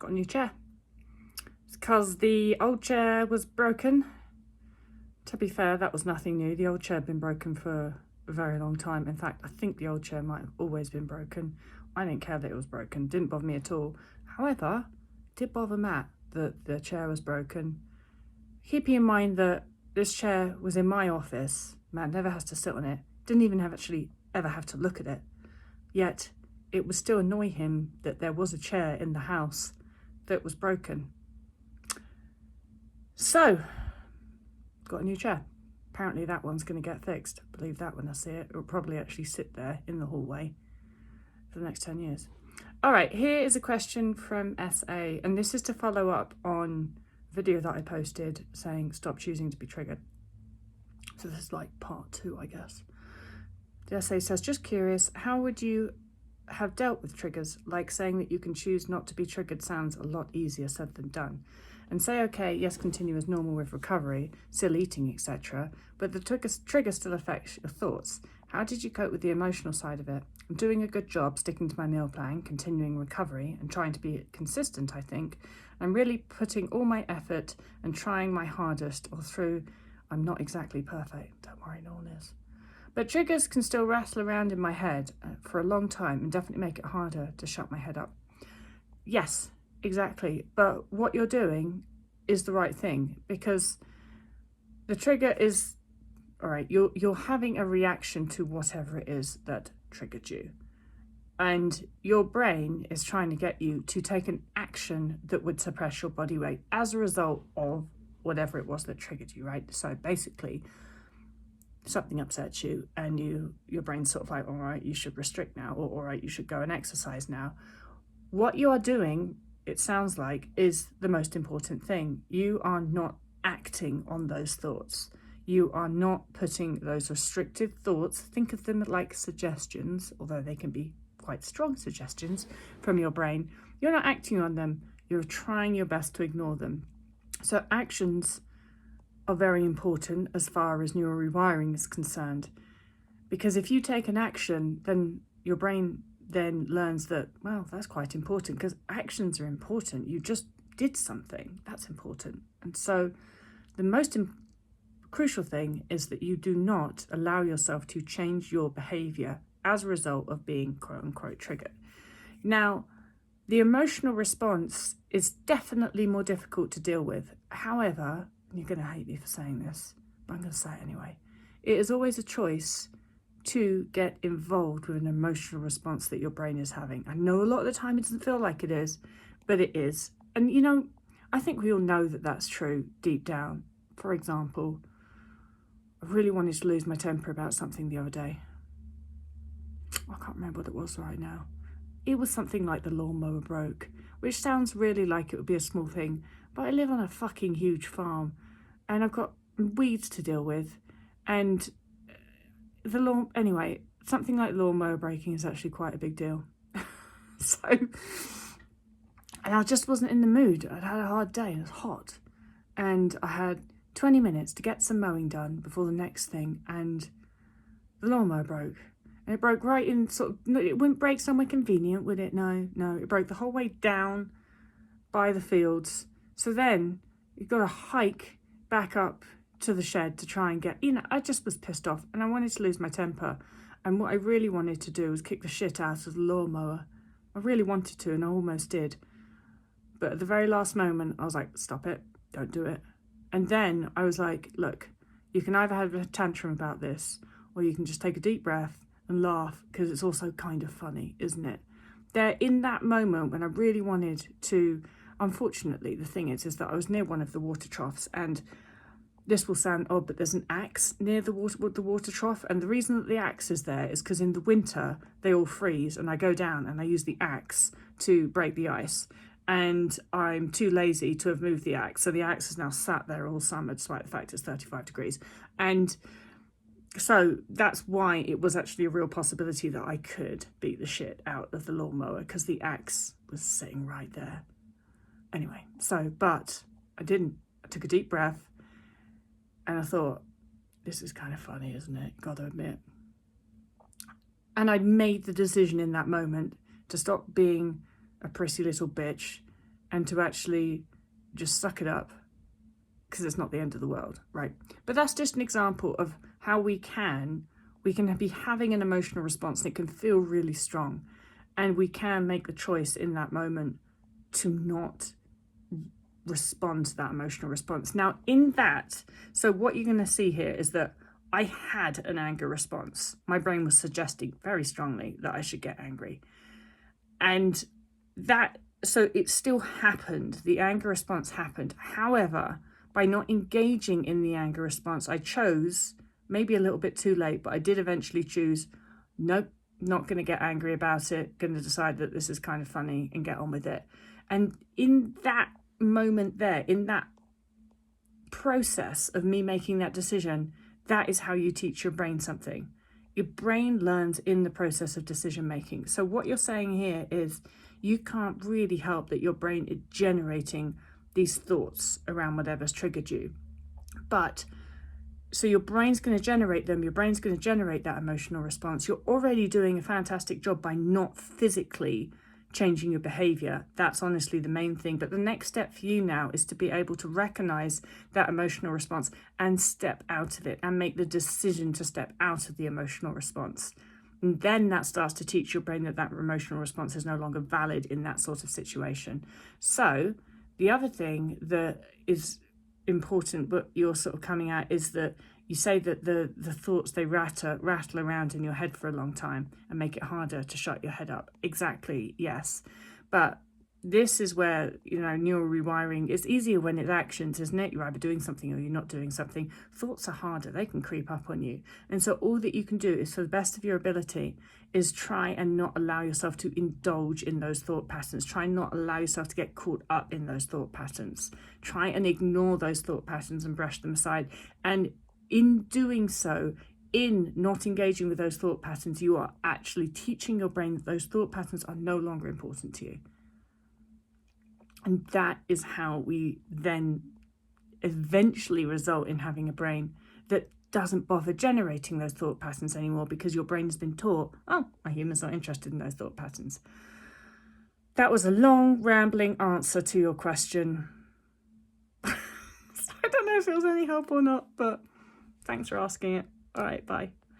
got a new chair. It's because the old chair was broken. To be fair, that was nothing new. The old chair had been broken for a very long time. In fact, I think the old chair might have always been broken. I didn't care that it was broken. Didn't bother me at all. However, it did bother Matt that the chair was broken. Keeping in mind that this chair was in my office. Matt never has to sit on it. Didn't even ever have to look at it. Yet, it would still annoy him that there was a chair in the house that was broken. So, got a new chair. Apparently that one's going to get fixed. I believe that when I see it. It will probably actually sit there in the hallway for the next 10 years. All right, here is a question from SA, and this is to follow up on a video that I posted saying stop choosing to be triggered. So this is like part 2, I guess. The SA says, just curious, how would you have dealt with triggers? Like saying that you can choose not to be triggered sounds a lot easier said than done. And say, okay, yes, continue as normal with recovery, still eating, etc. But the trigger still affects your thoughts. How did you cope with the emotional side of it? I'm doing a good job sticking to my meal plan, continuing recovery, and trying to be consistent, I think. I'm really putting all my effort and trying my hardest, although I'm not exactly perfect. Don't worry, no one is. But triggers can still rattle around in my head for a long time and definitely make it harder to shut my head up. Yes, exactly. But what you're doing is the right thing, because the trigger is, all right, you're having a reaction to whatever it is that triggered you. And your brain is trying to get you to take an action that would suppress your body weight as a result of whatever it was that triggered you, right? So basically, something upsets you and your brain's sort of like, all right, you should restrict now, or all right, you should go and exercise now. What you are doing, it sounds like, is the most important thing. You are not acting on those thoughts. You are not putting those restrictive thoughts, think of them like suggestions, although they can be quite strong suggestions from your brain. You're not acting on them. You're trying your best to ignore them. So actions are very important as far as neural rewiring is concerned, because if you take an action, then your brain then learns that, well, that's quite important, because actions are important. You just did something, that's important. And so the most crucial thing is that you do not allow yourself to change your behavior as a result of being quote unquote triggered. Now, the emotional response is definitely more difficult to deal with. However, you're going to hate me for saying this, but I'm going to say it anyway. It is always a choice to get involved with an emotional response that your brain is having. I know a lot of the time it doesn't feel like it is, but it is. And you know, I think we all know that that's true deep down. For example, I really wanted to lose my temper about something the other day. I can't remember what it was right now. It was something like the lawnmower broke, which sounds really like it would be a small thing, but I live on a fucking huge farm and I've got weeds to deal with, and anyway, something like lawnmower breaking is actually quite a big deal. So, and I just wasn't in the mood. I'd had a hard day, it was hot, and I had 20 minutes to get some mowing done before the next thing, and the lawnmower broke. And it broke right in it wouldn't break somewhere convenient, would it? No, it broke the whole way down by the fields. So then you've got to hike back up to the shed to try and get, I just was pissed off and I wanted to lose my temper. And what I really wanted to do was kick the shit out of the lawnmower. I really wanted to, and I almost did. But at the very last moment, I was like, stop it, don't do it. And then I was like, look, you can either have a tantrum about this, or you can just take a deep breath and laugh, because it's also kind of funny, isn't it? There, in that moment when I really wanted to, unfortunately, the thing is that I was near one of the water troughs, and this will sound odd, but there's an axe near the water trough, and the reason that the axe is there is because in the winter they all freeze, and I go down and I use the axe to break the ice, and I'm too lazy to have moved the axe, so the axe is now sat there all summer, despite the fact it's 35 degrees, and so that's why it was actually a real possibility that I could beat the shit out of the lawnmower, because the axe was sitting right there. Anyway, but I didn't. I took a deep breath and I thought, this is kind of funny, isn't it? Gotta admit. And I made the decision in that moment to stop being a prissy little bitch and to actually just suck it up, because it's not the end of the world, right? But that's just an example of how we can be having an emotional response and it can feel really strong, and we can make the choice in that moment to not respond to that emotional response. Now in that, so what you're going to see here is that I had an anger response. My brain was suggesting very strongly that I should get angry, and that, so it still happened. The anger response happened. However, by not engaging in the anger response, I chose, maybe a little bit too late, but I did eventually choose, nope, not going to get angry about it, going to decide that this is kind of funny and get on with it. And in that moment there, in that process of me making that decision, that is how you teach your brain something. Your brain learns in the process of decision making. So what you're saying here is you can't really help that your brain is generating these thoughts around whatever's triggered you. But so your brain's going to generate them, your brain's going to generate that emotional response. You're already doing a fantastic job by not physically changing your behavior. That's honestly the main thing. But the next step for you now is to be able to recognize that emotional response and step out of it and make the decision to step out of the emotional response. And then that starts to teach your brain that that emotional response is no longer valid in that sort of situation. So the other thing that is important, but you're sort of coming at, is that you say that the thoughts, they rattle around in your head for a long time and make it harder to shut your head up. Exactly, yes. But this is where, neural rewiring is easier when it's actions, isn't it? You're either doing something or you're not doing something. Thoughts are harder. They can creep up on you. And so all that you can do is, to the best of your ability, is try and not allow yourself to indulge in those thought patterns. Try and not allow yourself to get caught up in those thought patterns. Try and ignore those thought patterns and brush them aside. And in doing so, in not engaging with those thought patterns, you are actually teaching your brain that those thought patterns are no longer important to you. And that is how we then eventually result in having a brain that doesn't bother generating those thought patterns anymore, because your brain has been taught, oh, my human's not interested in those thought patterns. That was a long, rambling answer to your question. I don't know if it was any help or not, but thanks for asking it. All right, bye.